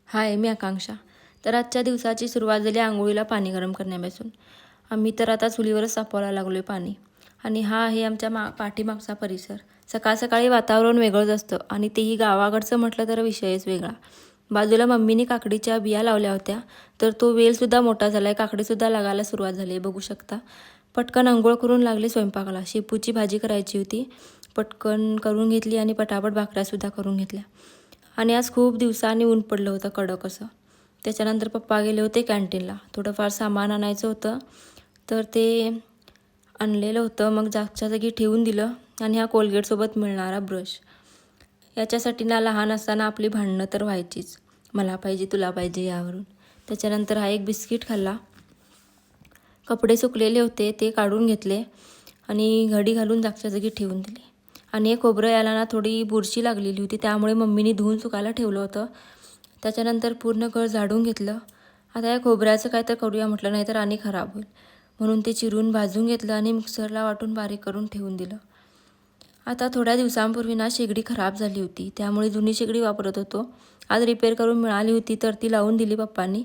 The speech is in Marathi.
हाय, मी आकांक्षा. तर आजच्या दिवसाची सुरुवात झाली अंघोळीला पाणी गरम करण्यापासून. आम्ही तर आता चुलीवरच तापवायला लागलो आहे पाणी. आणि हा आहे आमच्या पाठीमागचा परिसर. सकाळ सकाळी वातावरण वेगळंच असतं आणि तेही गावाकडचं म्हटलं तर विषयच वेगळा. बाजूला मम्मीने काकडीच्या बिया लावल्या होत्या, तर तो वेलसुद्धा मोठा झाला आहे, काकडीसुद्धा लागायला सुरुवात झाली आहे, बघू शकता. पटकन अंघोळ करून लागली स्वयंपाकाला. शेपूची भाजी करायची होती, पटकन करून घेतली आणि पटापट भाकऱ्यासुद्धा करून घेतल्या. आणि आज खूप दिवसांनी ऊन पडलं होतं कडक असं. त्याच्यानंतर पप्पा गेले होते कॅन्टीनला, थोडंफार सामान आणायचं होतं, तर ते आणलेलं होतं. मग जागच्या जागी ठेवून दिलं. आणि हा कोलगेटसोबत मिळणारा ब्रश, याच्यासाठी ना लहान असताना आपली भांडणं तर व्हायचीच, मला पाहिजे तुला पाहिजे यावरून. त्याच्यानंतर हा एक बिस्किट खाल्ला. कपडे सुकलेले होते ते काढून घेतले आणि घडी घालून जागच्या जागी ठेवून दिली. आणि हे खोबरं याला ना थोडी बुरशी लागलेली होती, त्यामुळे मम्मीने धुवून सुकायला ठेवलं होतं. त्याच्यानंतर पूर्ण घर झाडून घेतलं. आता या खोबऱ्याचं काय तर करूया म्हटलं, नाही तर आणि खराब होईल, म्हणून ते चिरून भाजून घेतलं आणि मिक्सरला वाटून बारीक करून ठेवून दिलं. आता थोड्या दिवसांपूर्वी ना शेगडी खराब झाली होती, त्यामुळे जुनी शेगडी वापरत होतो. आज रिपेअर करून मिळाली होती, तर ती लावून दिली पप्पांनी.